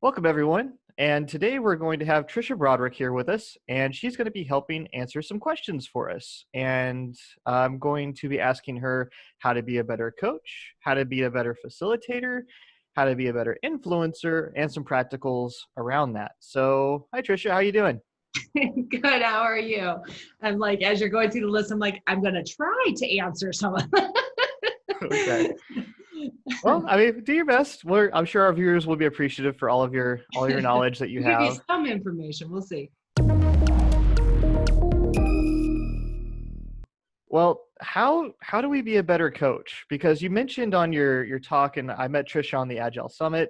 Welcome, everyone. And today we're going to have Tricia Broderick here with us, and she's going to be helping answer some questions for us. And I'm going to be asking her how to be a better coach, how to be a better facilitator, how to be a better influencer, and some practicals around that. So, hi, Tricia. How you doing? Good. How are you? I'm like, as you're going through the list, I'm like, I'm going to try to answer some of them. Okay. Well, I mean, do your best. I'm sure our viewers will be appreciative for all of your knowledge that you I'll give you have. some information. We'll see. Well, how do we be a better coach? Because you mentioned on your talk, and I met Tricia on the Agile Summit,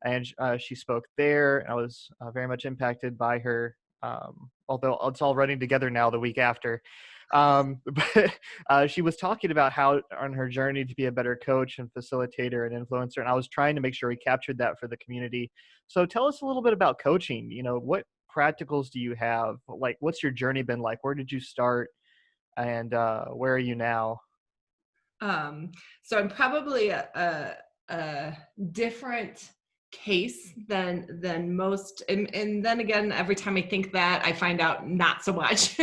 and she spoke there, and I was very much impacted by her. Although it's all running together now the week after, but she was talking about how on her journey to be a better coach and facilitator and influencer, and I was trying to make sure we captured that for the community. So tell us a little bit about coaching. What practicals do you have? Like, what's your journey been like? Where did you start? And where are you now? So I'm probably a different case than most, and then again, every time I think that, I find out not so much.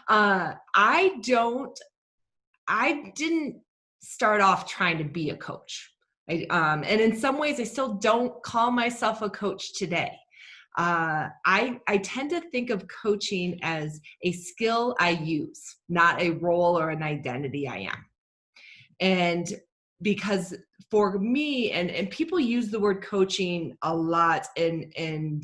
I didn't start off trying to be a coach. And in some ways, I still don't call myself a coach today. I tend to think of coaching as a skill I use, not a role or an identity I am. And because for me, and people use the word coaching a lot and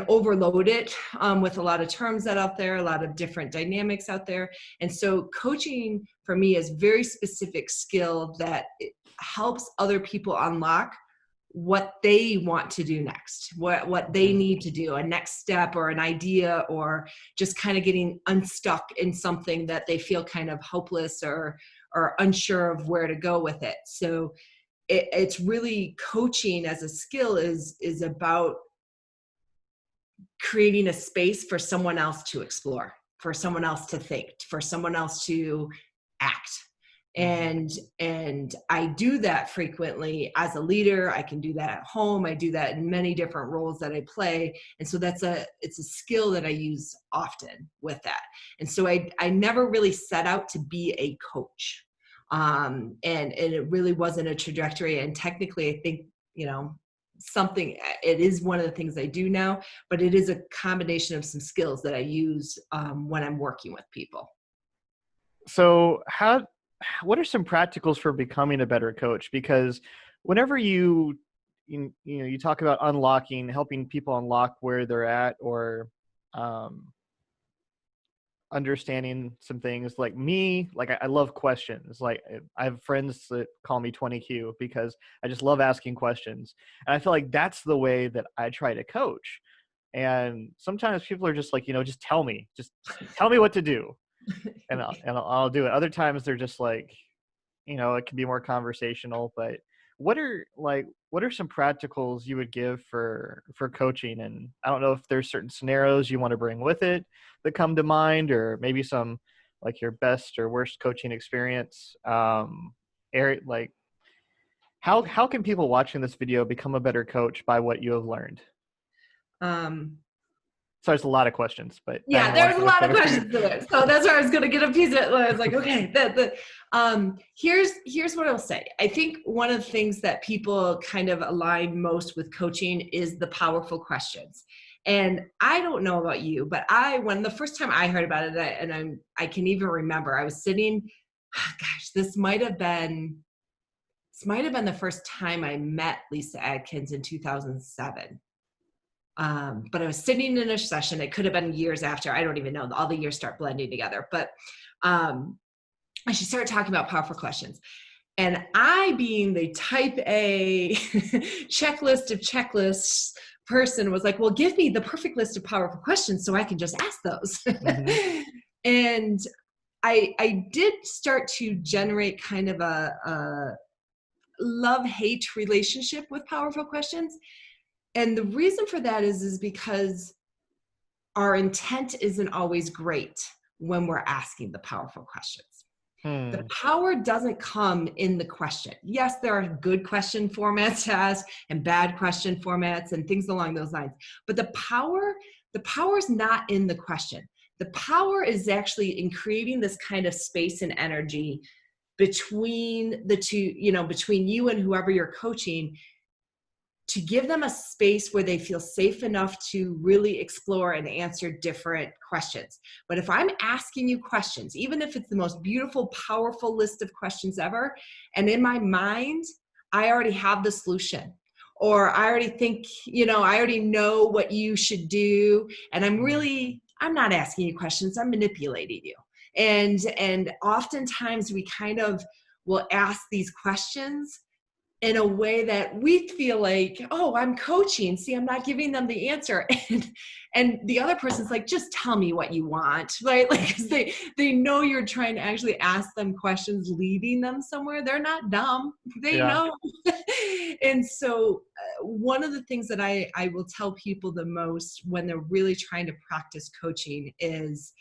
overload it with a lot of terms that out there, a lot of different dynamics out there. And so coaching for me is very specific skill that helps other people unlock what they want to do next, what they need to do, a next step or an idea, or just kind of getting unstuck in something that they feel kind of hopeless or unsure of where to go with it. So it's really, coaching as a skill is about creating a space for someone else to explore, for someone else to think, for someone else to act. And I do that frequently as a leader. I can do that at home. I do that in many different roles that I play. And so it's a skill that I use often with that. And so I never really set out to be a coach. And it really wasn't a trajectory. And technically, I think, it is one of the things I do now, but it is a combination of some skills that I use when I'm working with people. So what are some practicals for becoming a better coach? Because whenever you talk about unlocking, helping people unlock where they're at, or understanding some things, like me, like I love questions. Like I have friends that call me 20Q because I just love asking questions. And I feel like that's the way that I try to coach. And sometimes people are just like, just tell me what to do. And I'll do it. Other times they're just like, it can be more conversational. But what are some practicals you would give for coaching? And I don't know if there's certain scenarios you want to bring with it that come to mind, or maybe some like your best or worst coaching experience. Eric, like how can people watching this video become a better coach by what you have learned? So there's a lot of questions, but yeah, there's a lot of questions there. So that's where I was going to get a piece of it. I was like, okay, here's what I'll say. I think one of the things that people kind of align most with coaching is the powerful questions. And I don't know about you, but when the first time I heard about it, and I can even remember, I was sitting, this might have been the first time I met Lisa Adkins in 2007. But I was sitting in a session. It could have been years after. I don't even know. All the years start blending together. But she started talking about powerful questions. And I, being the type A checklist of checklists person, was like, well, give me the perfect list of powerful questions so I can just ask those. Mm-hmm. And I did start to generate kind of a love-hate relationship with powerful questions. And the reason for that is because our intent isn't always great when we're asking the powerful questions. The Hmm. power doesn't come in the question. Yes, there are good question formats to ask and bad question formats and things along those lines. But the power is not in the question. The power is actually in creating this kind of space and energy between the two, between you and whoever you're coaching, to give them a space where they feel safe enough to really explore and answer different questions. But if I'm asking you questions, even if it's the most beautiful, powerful list of questions ever, and in my mind, I already have the solution, or I already think, I already know what you should do, and I'm not asking you questions, I'm manipulating you. And oftentimes we kind of will ask these questions in a way that we feel like, oh, I'm coaching. See, I'm not giving them the answer. And the other person's like, just tell me what you want, right? Like, 'cause they know you're trying to actually ask them questions, leading them somewhere. They're not dumb. They Yeah. know. And so one of the things that I will tell people the most when they're really trying to practice coaching is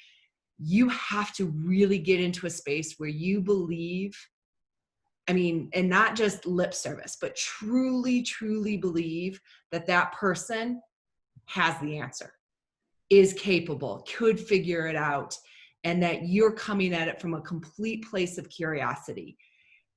you have to really get into a space where you believe, and not just lip service, but truly, truly believe that that person has the answer, is capable, could figure it out, and that you're coming at it from a complete place of curiosity.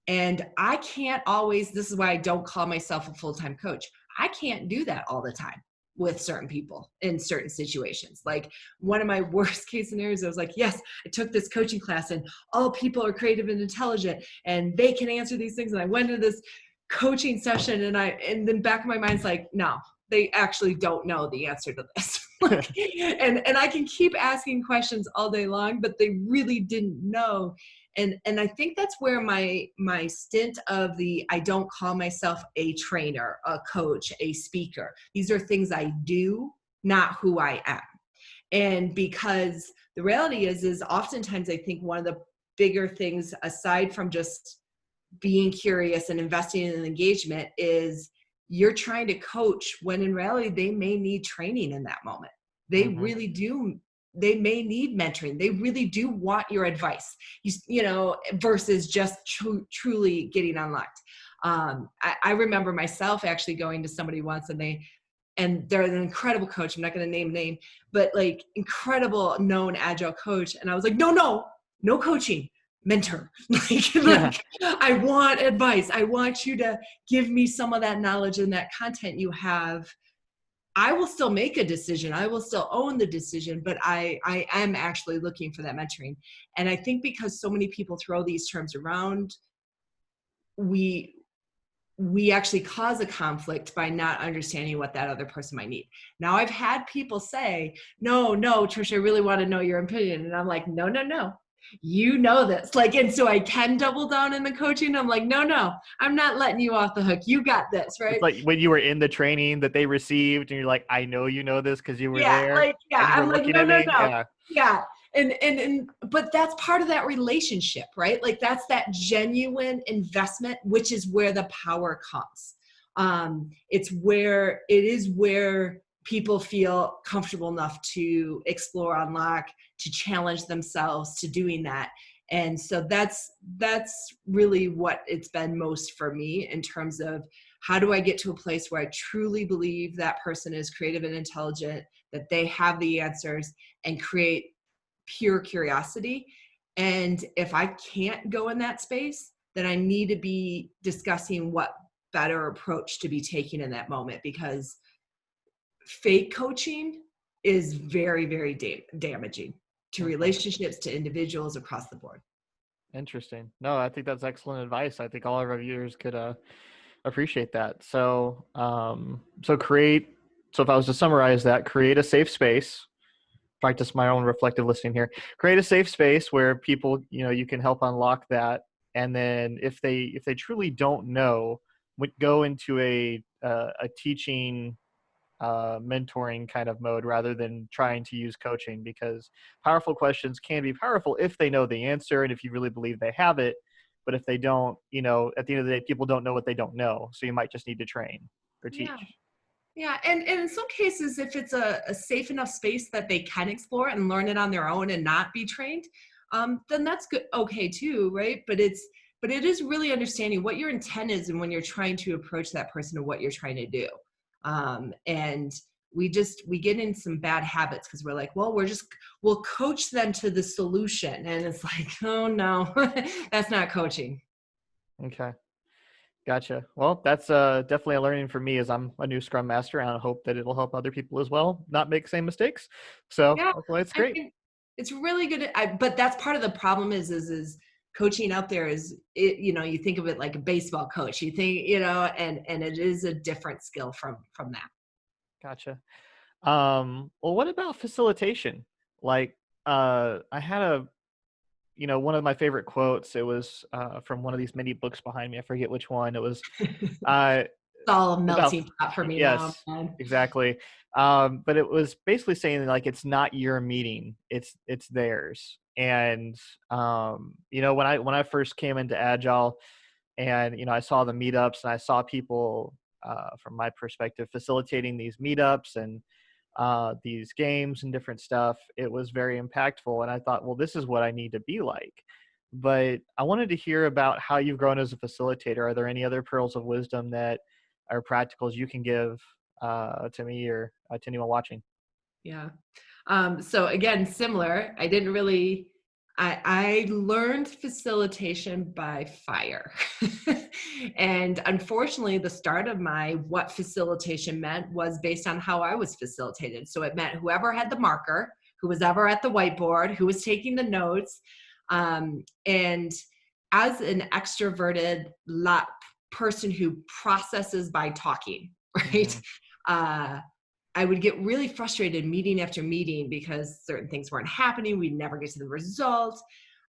And I can't always, this is why I don't call myself a full-time coach. I can't do that all the time with certain people in certain situations. Like one of my worst case scenarios, I was like, yes, I took this coaching class and all people are creative and intelligent and they can answer these things. And I went to this coaching session and then back of my mind's like, no, they actually don't know the answer to this. and I can keep asking questions all day long, but they really didn't know. And I think that's where my stint of I don't call myself a trainer, a coach, a speaker. These are things I do, not who I am. And because the reality is oftentimes I think one of the bigger things, aside from just being curious and investing in engagement, is you're trying to coach when in reality they may need training in that moment. They really do. They may need mentoring. They really do want your advice, versus just truly getting unlocked. I remember myself actually going to somebody once and they're an incredible coach. I'm not going to name name, but like incredible known agile coach. And I was like, no coaching, mentor. like I want advice. I want you to give me some of that knowledge and that content you have. I will still make a decision. I will still own the decision, but I am actually looking for that mentoring. And I think because so many people throw these terms around, we actually cause a conflict by not understanding what that other person might need. Now, I've had people say, no, Tricia, I really want to know your opinion. And I'm like, no. You know this. And so I can double down in the coaching. I'm like, no, I'm not letting you off the hook. You got this, right? It's like when you were in the training that they received and you're like, I know you know this because you were there and you were I'm like, looking no. at me. Yeah. Yeah. And but that's part of that relationship, right? Like that's that genuine investment, which is where the power comes. It is where people feel comfortable enough to explore, unlock, to challenge themselves to doing that. And so that's really what it's been most for me in terms of how do I get to a place where I truly believe that person is creative and intelligent, that they have the answers, and create pure curiosity. And if I can't go in that space, then I need to be discussing what better approach to be taking in that moment, because fake coaching is very, very damaging to relationships, to individuals across the board. Interesting. No, I think that's excellent advice. I think all of our viewers could appreciate that. So, so if I was to summarize that, create a safe space, practice my own reflective listening here, create a safe space where people, you can help unlock that. And then if they truly don't know, go into a teaching, mentoring kind of mode rather than trying to use coaching, because powerful questions can be powerful if they know the answer and if you really believe they have it. But if they don't, at the end of the day, people don't know what they don't know. So you might just need to train or teach. Yeah. And in some cases, if it's a safe enough space that they can explore and learn it on their own and not be trained, then that's good. Okay too, right? But it is really understanding what your intent is and when you're trying to approach that person and what you're trying to do. And we get in some bad habits because we're like, well, we'll coach them to the solution. And it's like, oh no, that's not coaching. Okay. Gotcha. Well, that's definitely a learning for me as I'm a new Scrum Master, and I hope that it'll help other people as well not make the same mistakes. So Yeah, hopefully it's I great. mean, it's really good. But that's part of the problem is coaching out there is, you think of it like a baseball coach. You think, and it is a different skill from that. Gotcha. Well, what about facilitation? Like, I had one of my favorite quotes. It was from one of these mini books behind me. I forget which one. It was uh, It's all a about, melting pot for me now, yes, man. exactly. But it was basically saying like it's not your meeting, it's theirs. And when I first came into Agile, and I saw the meetups, and I saw people from my perspective facilitating these meetups and these games and different stuff, it was very impactful. And I thought, well, this is what I need to be like. But I wanted to hear about how you've grown as a facilitator. Are there any other pearls of wisdom that are practicals you can give to me or to anyone watching? Yeah. So again, similar. I learned facilitation by fire. And unfortunately, the start of my what facilitation meant was based on how I was facilitated. So it meant whoever had the marker, who was ever at the whiteboard, who was taking the notes. And as an extroverted person who processes by talking, right? Mm-hmm. I would get really frustrated meeting after meeting because certain things weren't happening. We'd never get to the result.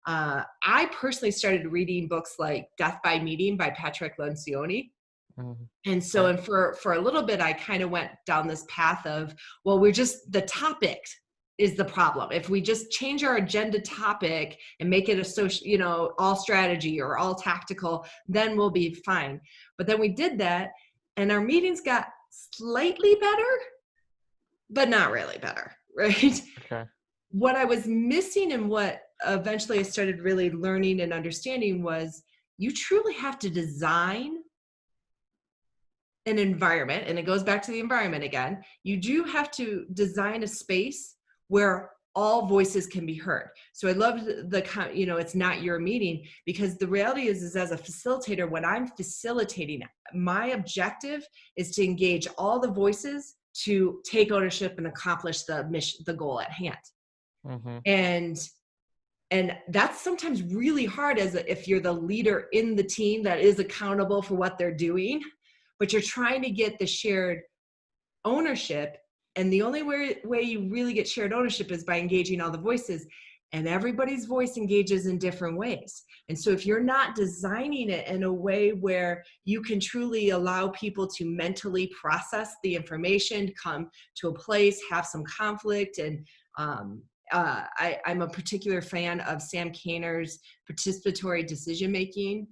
I personally started reading books like Death by Meeting by Patrick Lencioni. Mm-hmm. And so, and for a little bit, I kind of went down this path of, well, the topic is the problem. If we just change our agenda topic and make it a social, all strategy or all tactical, then we'll be fine. But then we did that and our meetings got slightly better, but not really better, right? Okay. What I was missing and what eventually I started really learning and understanding was you truly have to design an environment, and it goes back to the environment again. You do have to design a space where all voices can be heard. So I love it's not your meeting, because the reality is as a facilitator, when I'm facilitating, my objective is to engage all the voices to take ownership and accomplish the mission, the goal at hand. Mm-hmm. And that's sometimes really hard if you're the leader in the team that is accountable for what they're doing, but you're trying to get the shared ownership. And the only way you really get shared ownership is by engaging all the voices, and everybody's voice engages in different ways. And so if you're not designing it in a way where you can truly allow people to mentally process the information, come to a place, have some conflict, and I'm a particular fan of Sam Kainer's participatory decision-making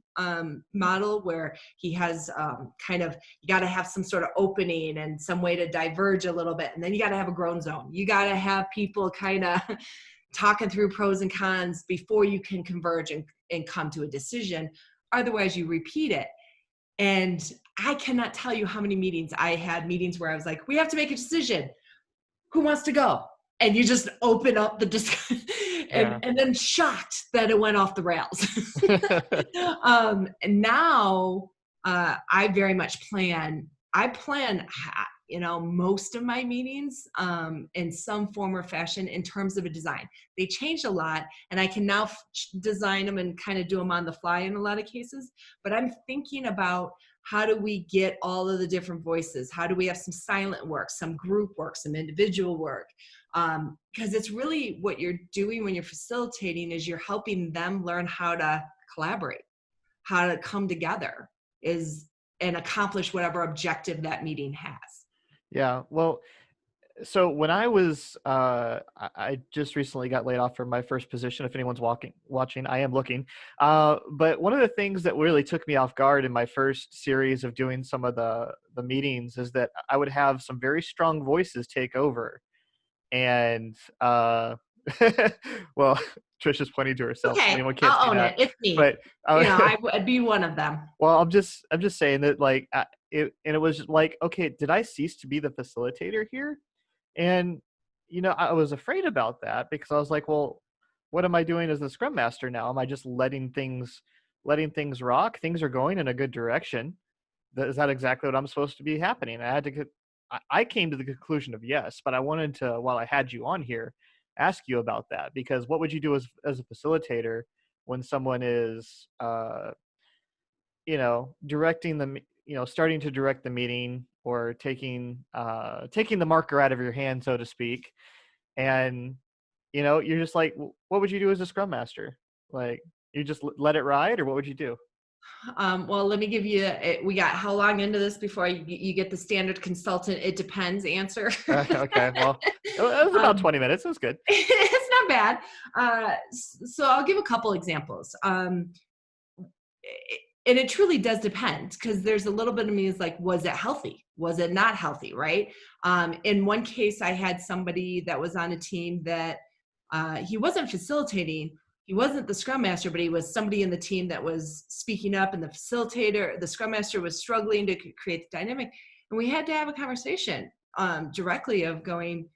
model, where he has you got to have some sort of opening and some way to diverge a little bit. And then you got to have a groan zone. You got to have people kind of talking through pros and cons before you can converge and come to a decision. Otherwise, you repeat it. And I cannot tell you how many meetings I had where I was like, we have to make a decision. Who wants to go? And you just open up the discussion and then shocked that it went off the rails. And now I very much plan most of my meetings in some form or fashion in terms of a design. They changed a lot, and I can now design them and kind of do them on the fly in a lot of cases. But I'm thinking about, how do we get all of the different voices? How do we have some silent work, some group work, some individual work? Because it's really what you're doing when you're facilitating is you're helping them learn how to collaborate, how to come together and accomplish whatever objective that meeting has. Yeah. Well, so when I just recently got laid off from my first position. If anyone's watching, I am looking. But one of the things that really took me off guard in my first series of doing some of the meetings is that I would have some very strong voices take over. And Well, Tricia's pointing to herself. Okay, Anyone can't see I'll own it. that. It's me. But I'd be one of them. well, I'm just saying that like it was just like, okay, did I cease to be the facilitator here? And I was afraid about that because I was like, well, what am I doing as the scrum master now? Am I just letting things rock? Things are going in a good direction. Is that exactly what I'm supposed to be happening? I came to the conclusion of yes, but I wanted to, while I had you on here, ask you about that, because what would you do as a facilitator when someone is directing them, starting to direct the meeting, or taking the marker out of your hand, so to speak, and you're just like, what would you do as a scrum master? Like, you just let it ride, or what would you do? Well, let me give you, we got how long into this before you get the standard consultant, it depends answer. Okay, well, it was about 20 minutes. It was good. It's not bad. So I'll give a couple examples. And it truly does depend, because there's a little bit of me is like, was it healthy? Was it not healthy? Right. In one case, I had somebody that was on a team that he wasn't facilitating. He wasn't the scrum master, but he was somebody in the team that was speaking up, and the scrum master was struggling to create the dynamic. And we had to have a conversation directly of going,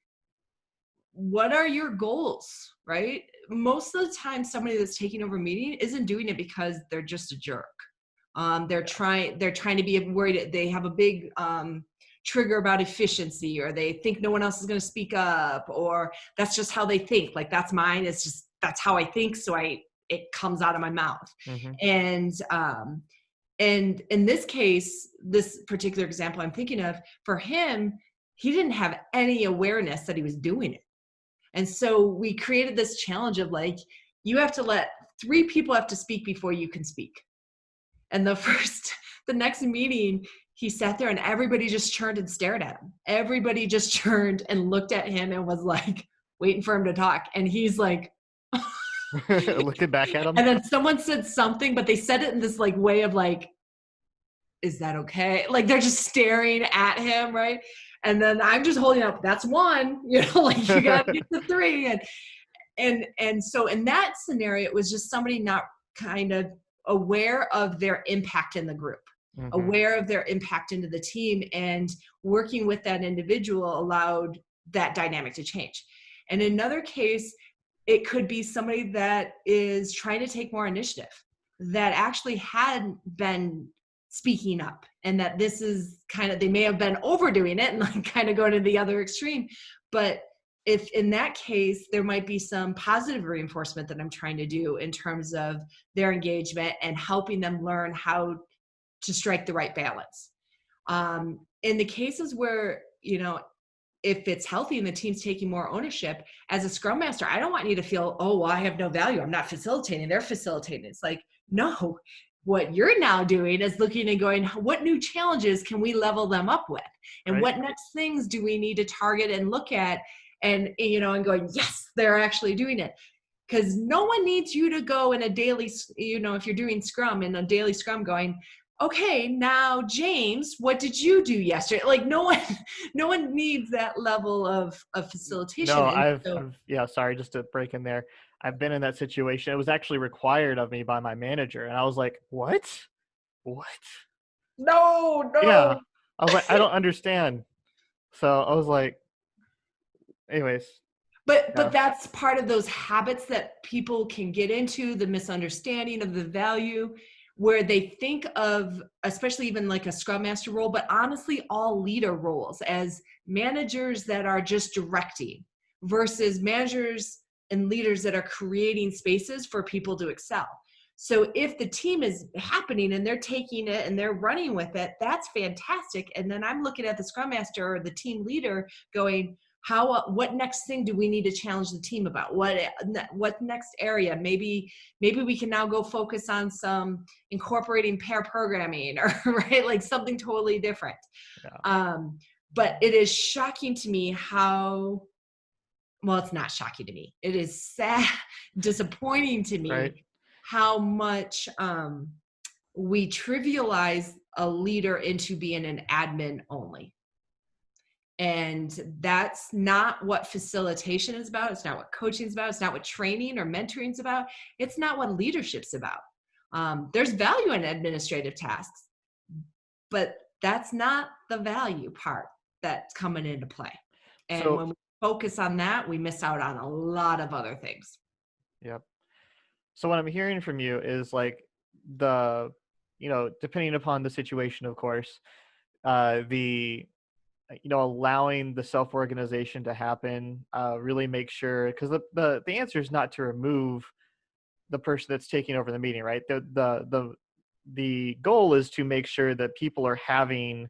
what are your goals? Right. Most of the time, somebody that's taking over a meeting isn't doing it because they're just a jerk. They're trying to be worried. They have a big trigger about efficiency, or they think no one else is going to speak up, or that's just how they think. Like, that's mine. It's just, that's how I think. So it comes out of my mouth. Mm-hmm. And in this case, this particular example I'm thinking of, for him, he didn't have any awareness that he was doing it. And so we created this challenge of like, you have to let 3 people have to speak before you can speak. And the next meeting, he sat there and everybody just turned and stared at him. Everybody just turned and looked at him and was like waiting for him to talk. And he's like, looking back at him. And then someone said something, but they said it in this like way of like, is that okay? Like, they're just staring at him. Right. And then I'm just holding up, that's 1, like, you got to get to 3. And so in that scenario, it was just somebody not kind of aware of their impact in the group, mm-hmm. aware of their impact into the team, and working with that individual allowed that dynamic to change. And in another case, it could be somebody that is trying to take more initiative, that actually had been speaking up, and that this is kind of, they may have been overdoing it and like kind of going to the other extreme. But if in that case, there might be some positive reinforcement that I'm trying to do in terms of their engagement and helping them learn how to strike the right balance. In the cases where, if it's healthy and the team's taking more ownership, as a scrum master, I don't want you to feel, oh, well, I have no value, I'm not facilitating, they're facilitating. It's like, no, what you're now doing is looking and going, what new challenges can we level them up with? And right. What next things do we need to target and look at? And going, yes, they're actually doing it. Because no one needs you to go in a daily, if you're doing Scrum, in a daily Scrum going, okay, now James, what did you do yesterday? Like, no one needs that level of facilitation. No, sorry, just to break in there. I've been in that situation. It was actually required of me by my manager. And I was like, what? No. Yeah. I was like, I don't understand. So I was like, anyways. But that's part of those habits that people can get into, the misunderstanding of the value, where they think of, especially even like a Scrum Master role, but honestly, all leader roles as managers that are just directing versus managers and leaders that are creating spaces for people to excel. So if the team is happening and they're taking it and they're running with it, that's fantastic. And then I'm looking at the Scrum Master or the team leader going, what next thing do we need to challenge the team about? What next area? Maybe we can now go focus on some incorporating pair programming, or right, like something totally different. Yeah. But it is shocking to me how, well, it's not shocking to me. It is sad, disappointing to me, right, how much we trivialize a leader into being an admin only. And that's not what facilitation is about. It's not what coaching is about. It's not what training or mentoring is about. It's not what leadership's about. There's value in administrative tasks, but that's not the value part that's coming into play. And So, when we focus on that, we miss out on a lot of other things. yep. So what I'm hearing from you is like the, depending upon the situation, of course, the, allowing the self-organization to happen, really make sure, because the answer is not to remove the person that's taking over the meeting, right? The goal is to make sure that people are having,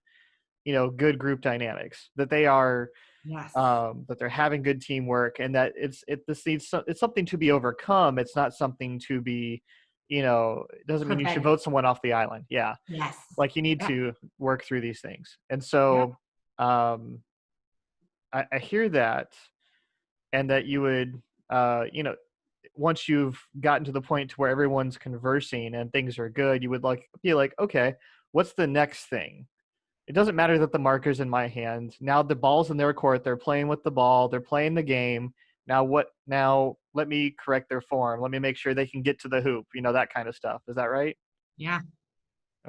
good group dynamics, that they are, Yes. that they're having good teamwork, and that it's something to be overcome. It's not something to be, it doesn't mean you should Prevented. vote someone off the island. Yeah. Yes. Like you need Yeah. to work through these things. And Yeah. so, um, I hear that, and that you would, once you've gotten to the point to where everyone's conversing and things are good, you would be like, okay, what's the next thing? It doesn't matter that the marker's in my hand. Now the ball's in their court. They're playing with the ball. They're playing the game. Now what? Now let me correct their form. Let me make sure they can get to the hoop. That kind of stuff. Is that right? Yeah.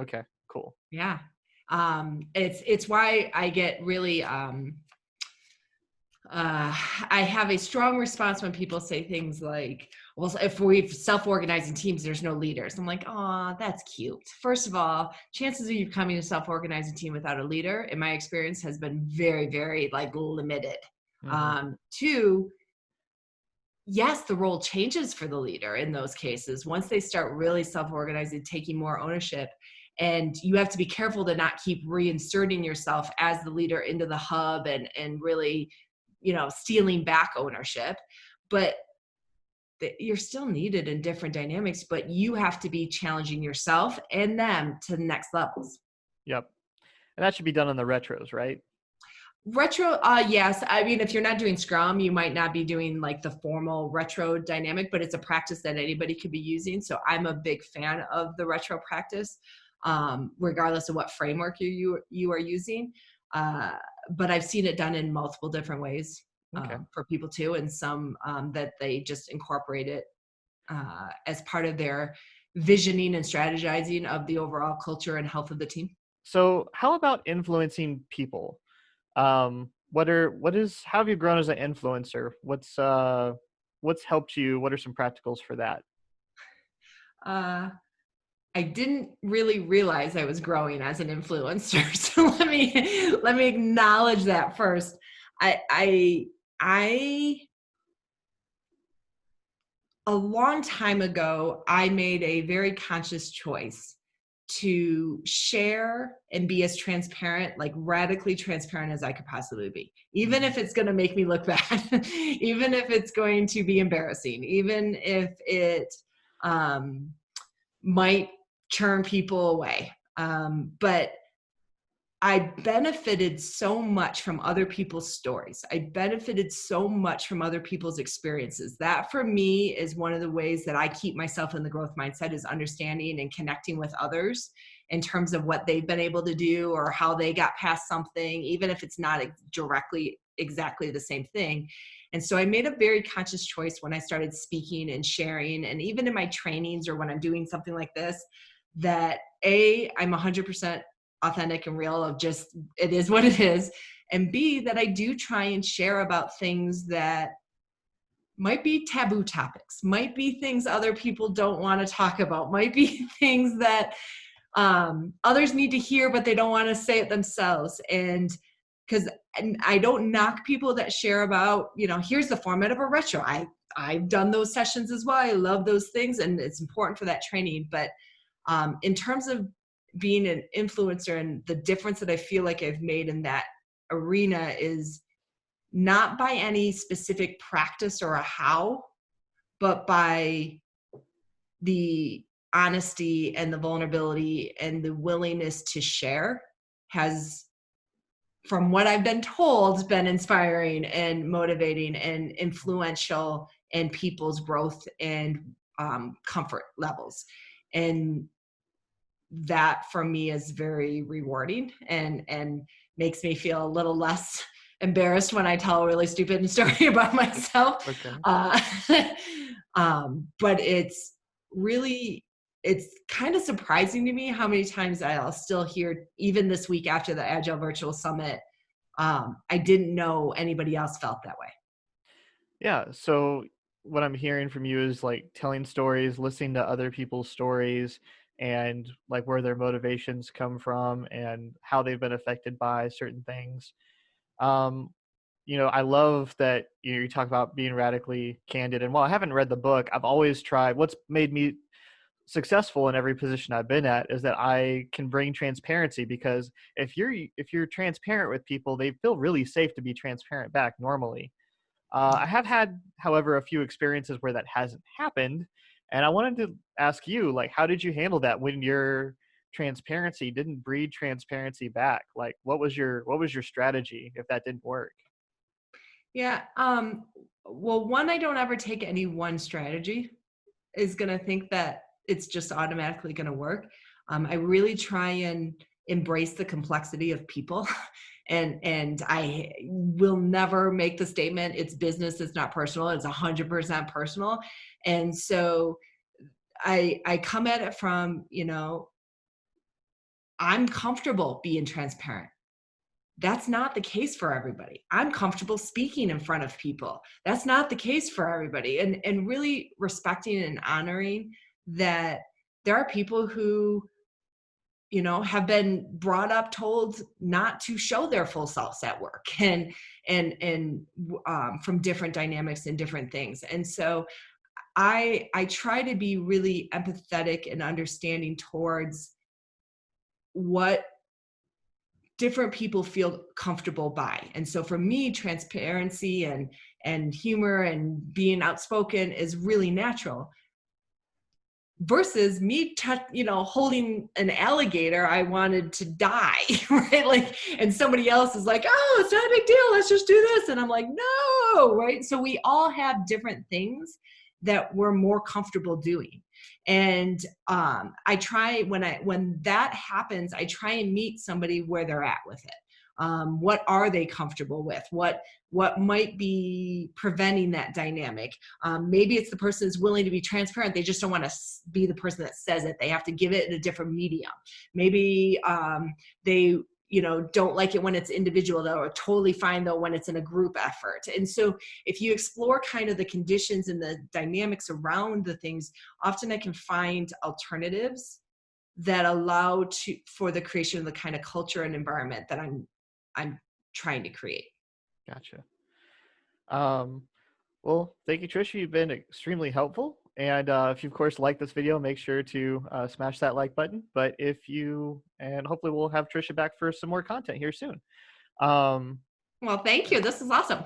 Okay, cool. Yeah. It's why I get really, I have a strong response when people say things like, well, if we've self-organizing teams, there's no leaders. I'm like, oh, that's cute. First of all, chances of you coming to a self-organizing team without a leader, in my experience, has been very, very limited. Mm-hmm. Two, yes, the role changes for the leader in those cases. Once they start really self-organizing, taking more ownership, and you have to be careful to not keep reinserting yourself as the leader into the hub and really, stealing back ownership. But you're still needed in different dynamics, but you have to be challenging yourself and them to the next levels. Yep. And that should be done on the retros, right? Retro, yes. I mean, if you're not doing Scrum, you might not be doing the formal retro dynamic, but it's a practice that anybody could be using. So I'm a big fan of the retro practice, regardless of what framework you are using. But I've seen it done in multiple different ways Okay. for people too, and some that they just incorporate it as part of their visioning and strategizing of the overall culture and health of the team. So how about influencing people? How have you grown as an influencer? What's helped you? What are some practicals for that? Uh, I didn't really realize I was growing as an influencer. So let me acknowledge that first. I a long time ago, I made a very conscious choice to share and be as transparent, radically transparent as I could possibly be, even if it's going to make me look bad, even if it's going to be embarrassing, even if it might turn people away. But I benefited so much from other people's stories. I benefited so much from other people's experiences. That for me is one of the ways that I keep myself in the growth mindset, is understanding and connecting with others in terms of what they've been able to do or how they got past something, even if it's not directly exactly the same thing. And so I made a very conscious choice when I started speaking and sharing, and even in my trainings or when I'm doing something like this, that I'm 100% authentic and real of just, it is what it is. And B, that I do try and share about things that might be taboo topics, might be things other people don't want to talk about, might be things that others need to hear, but they don't want to say it themselves. And I don't knock people that share about, here's the format of a retro. I've done those sessions as well. I love those things, and it's important for that training. But in terms of being an influencer, and the difference that I feel like I've made in that arena is not by any specific practice or a how, but by the honesty and the vulnerability and the willingness to share has, from what I've been told, been inspiring and motivating and influential in people's growth and comfort levels. And that for me is very rewarding and makes me feel a little less embarrassed when I tell a really stupid story about myself. Okay. Uh, but it's really, it's kind of surprising to me how many times I'll still hear, even this week after the Agile Virtual Summit, I didn't know anybody else felt that way. Yeah. So what I'm hearing from you is like telling stories, listening to other people's stories, and like where their motivations come from and how they've been affected by certain things. Um, I love that you talk about being radically candid. And while I haven't read the book, I've always tried. What's made me successful in every position I've been at is that I can bring transparency, because if you're transparent with people, they feel really safe to be transparent back normally. I have had, however, a few experiences where that hasn't happened, and I wanted to ask you, like, how did you handle that when your transparency didn't breed transparency back? Like, what was your strategy if that didn't work? Yeah. Well, one, I don't ever take any one strategy is going to think that it's just automatically going to work. I really try and embrace the complexity of people. And I will never make the statement, it's business, it's not personal, it's 100% personal. And so I come at it from, I'm comfortable being transparent. That's not the case for everybody. I'm comfortable speaking in front of people. That's not the case for everybody. And really respecting and honoring that there are people who, have been brought up told not to show their full selves at work, and from different dynamics and different things. And so I try to be really empathetic and understanding towards what different people feel comfortable by. And so for me, transparency and humor and being outspoken is really natural, versus me holding an alligator I wanted to die. Right? Like, and somebody else is like, oh, it's not a big deal, let's just do this, and I'm like, no. Right? So we all have different things that we're more comfortable doing. And I try, when that happens, I try and meet somebody where they're at with it. What are they comfortable with? What might be preventing that dynamic? Maybe it's the person who's willing to be transparent, they just don't want to be the person that says it, they have to give it in a different medium. Maybe they don't like it when it's individual, though, or totally fine though when it's in a group effort. And so if you explore kind of the conditions and the dynamics around the things, often I can find alternatives that allow for the creation of the kind of culture and environment that I'm trying to create. Gotcha. Um, well, thank you, Tricia. You've been extremely helpful. And if you, of course, like this video, make sure to smash that like button. But and hopefully we'll have Tricia back for some more content here soon. Um, Well, thank you. This is awesome.